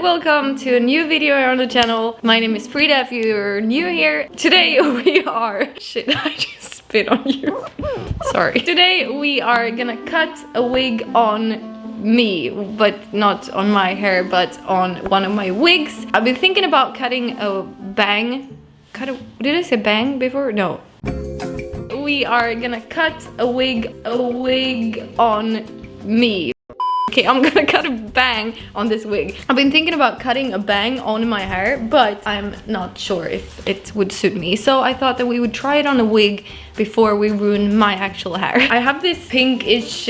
welcome to a new video here on the channel. My name is Frida if you're new here. Today we are... Shit, I just spit on you. Sorry. Today we are gonna cut a wig on me, but not on my hair, but on one of my wigs. I've been thinking about cutting a bang. Did I say bang before? No. We are gonna cut a wig on me. Okay, I'm gonna cut a bang on this wig. I've been thinking about cutting a bang on my hair, but I'm not sure if it would suit me. So I thought that we would try it on a wig before we ruin my actual hair. I have this pinkish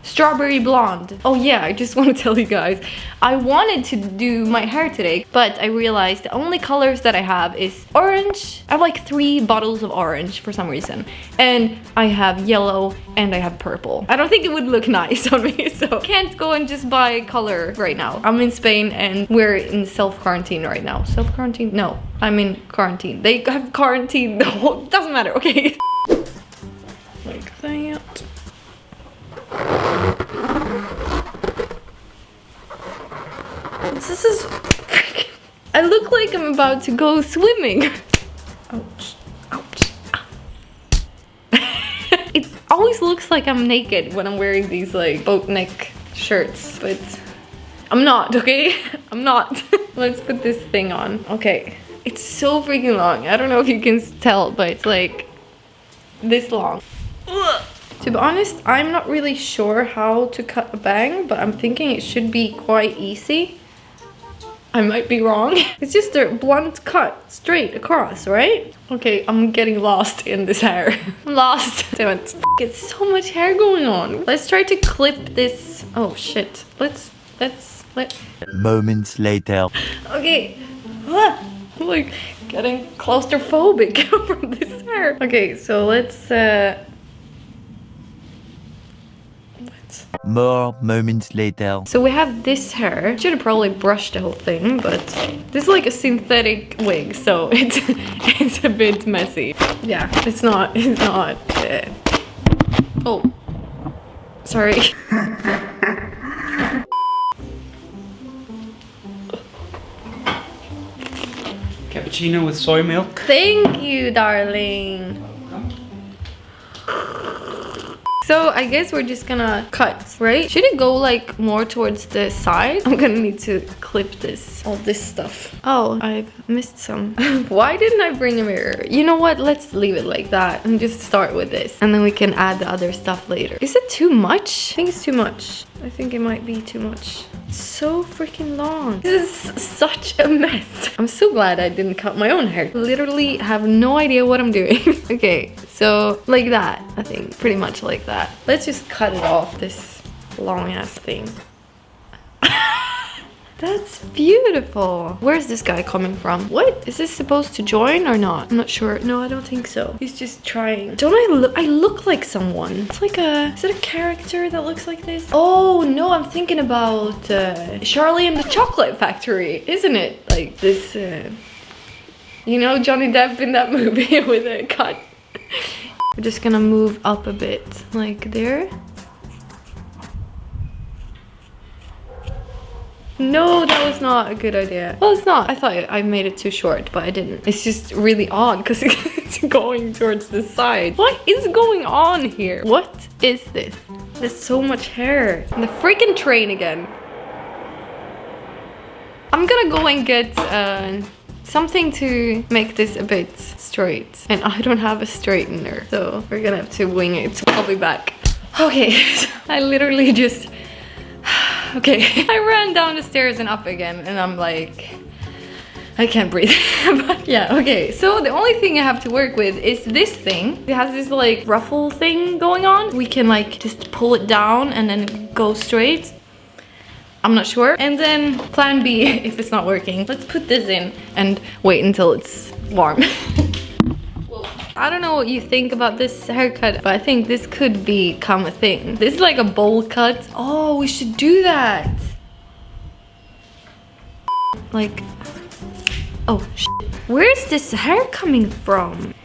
strawberry blonde. Oh yeah, I just want to tell you guys, I wanted to do my hair today, but I realized the only colors that I have is orange. I have like 3 bottles of orange for some reason, and I have yellow and I have purple. I don't think it would look nice on me, so can't go and just buy color right now. I'm in Spain and we're in self-quarantine right now. Self-quarantine? No, I'm in quarantine. They have quarantine, no, doesn't matter, okay. Like that. This is freaking... I look like I'm about to go swimming. Ouch. Ouch. It always looks like I'm naked when I'm wearing these like boat neck shirts, but I'm not, okay? I'm not. Let's put this thing on. Okay. It's so freaking long. I don't know if you can tell, but it's like this long. Ugh. To be honest, I'm not really sure how to cut a bang, but I'm thinking it should be quite easy. I might be wrong. It's just a blunt cut straight across, right? Okay, I'm getting lost in this hair. I'm lost. Damn it. Get so much hair going on. Let's try to clip this. Oh shit. Let's. Moments later. Okay. I'm like getting claustrophobic from this hair. Okay, so let's More moments later. So we have this hair. Should have probably brushed the whole thing, but this is like a synthetic wig, so it's a bit messy. Yeah, it's not. Oh, sorry. Cappuccino with soy milk. Thank you, darling. So I guess we're just gonna cut, right? Should it go like more towards the side? I'm gonna need to clip all this stuff. Oh, I've missed some. Why didn't I bring a mirror? You know what? Let's leave it like that and just start with this. And then we can add the other stuff later. Is it too much? I think it's too much. I think it might be too much. It's so freaking long. This is such a mess. I'm so glad I didn't cut my own hair. Literally have no idea what I'm doing. Okay, so like that, I think. Pretty much like that. Let's just cut it off, this long ass thing. That's beautiful. Where's this guy coming from? What? Is this supposed to join or not? I'm not sure. No, I don't think so. He's just trying. Don't I look like someone? It's like is it a character that looks like this? Oh no, I'm thinking about Charlie and the Chocolate Factory, isn't it? Like this, you know, Johnny Depp in that movie with a cut. We're just gonna move up a bit, like there. No, that was not a good idea. Well, it's not. I thought I made it too short, but I didn't. It's just really odd because it's going towards the side. What is going on here? What is this? There's so much hair. And the freaking train again. I'm gonna go and get something to make this a bit straight. And I don't have a straightener, so we're gonna have to wing it. I'll be back. Okay, I literally just... Okay, I ran down the stairs and up again, and I'm like, I can't breathe. But yeah, okay, so the only thing I have to work with is this thing. It has this like ruffle thing going on. We can like just pull it down and then it goes straight. I'm not sure. And then plan B, if it's not working, let's put this in and wait until it's warm. I don't know what you think about this haircut, but I think this could become a thing. This is like a bowl cut. Oh, we should do that. Like, oh shit. Where's this hair coming from?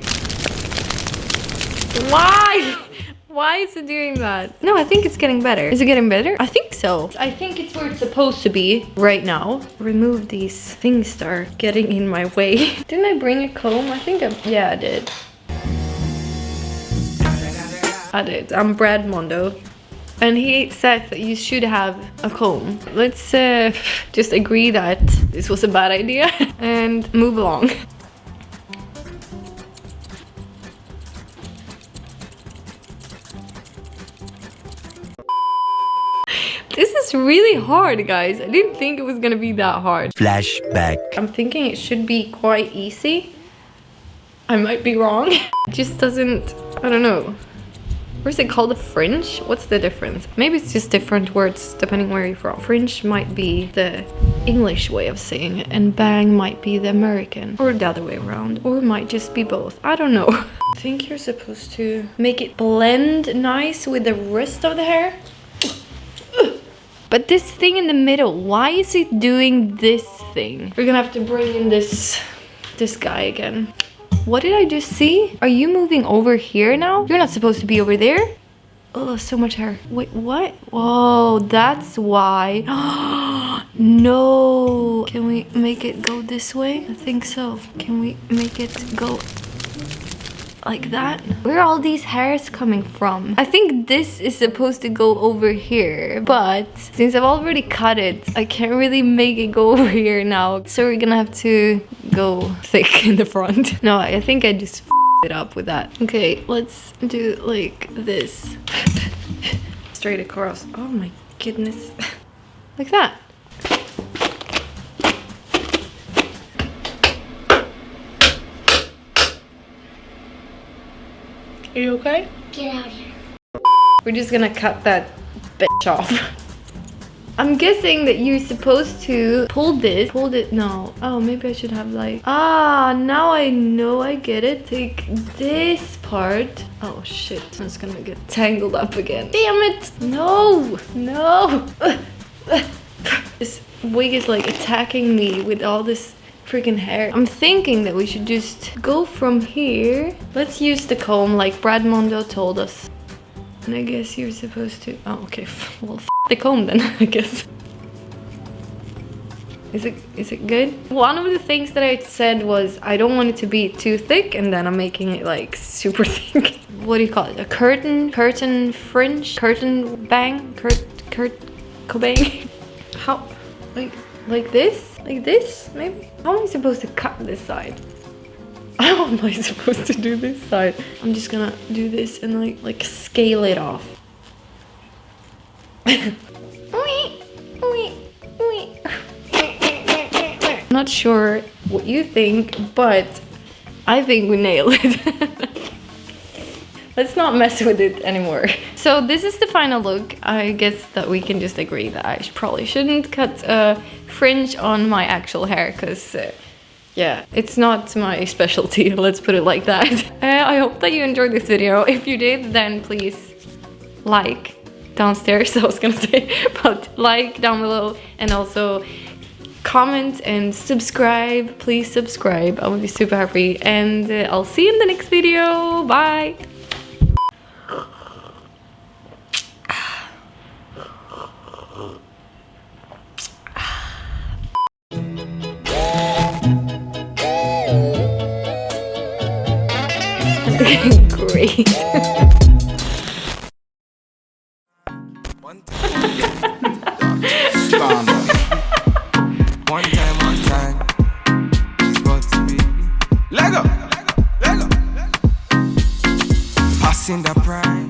Why? Why is it doing that? No, I think it's getting better. Is it getting better? I think so. I think it's where it's supposed to be right now. Remove these things that are getting in my way. Didn't I bring a comb? I think yeah, I did. I did. I'm Brad Mondo. And he said that you should have a comb. Let's just agree that this was a bad idea and move along. This is really hard, guys. I didn't think it was gonna be that hard. Flashback. I'm thinking it should be quite easy. I might be wrong. It just doesn't, I don't know. Or is it called a fringe? What's the difference? Maybe it's just different words depending where you're from. Fringe might be the English way of saying it, and bang might be the American, or the other way around, or it might just be both. I don't know. I think you're supposed to make it blend nice with the rest of the hair. But this thing in the middle, why is it doing this thing? We're gonna have to bring in this guy again. What did I just see? Are you moving over here now? You're not supposed to be over there. Oh, so much hair. Wait, what? Whoa, that's why. No. Can we make it go this way? I think so. Can we make it go like that? Where are all these hairs coming from? I think this is supposed to go over here, but since I've already cut it, I can't really make it go over here now. So we're gonna have to go thick in the front. No, I think I just it up with that. Okay, let's do like this. Straight across. Oh my goodness. Like that. Are you okay? Get out of here. We're just gonna cut that bitch off. I'm guessing that you're supposed to pull this. Hold it. No. Oh, maybe I should have like... Ah, now I know. I get it. Take this part. Oh, shit. It's gonna get tangled up again. Damn it. No. No. This wig is like attacking me with all this freaking hair. I'm thinking that we should just go from here. Let's use the comb like Brad Mondo told us. And I guess you're supposed to... Oh, okay. Well, the comb then, I guess. Is it good? One of the things that I said was I don't want it to be too thick, and then I'm making it like super thick. What do you call it? A curtain fringe? Curtain bang? Bang? How? Like this? Like this, maybe? How am I supposed to cut this side? How am I supposed to do this side? I'm just gonna do this and like scale it off. Not sure what you think, but I think we nailed it. Let's not mess with it anymore. So this is the final look. I guess that we can just agree that I probably shouldn't cut a fringe on my actual hair, because yeah, it's not my specialty, let's put it like that. I hope that you enjoyed this video. If you did, then please like downstairs, I was gonna say, but like down below, and also comment and subscribe. Please subscribe, I would be super happy, and I'll see you in the next video. Bye. Great. One time. Spot me. Lego. Passing the prime.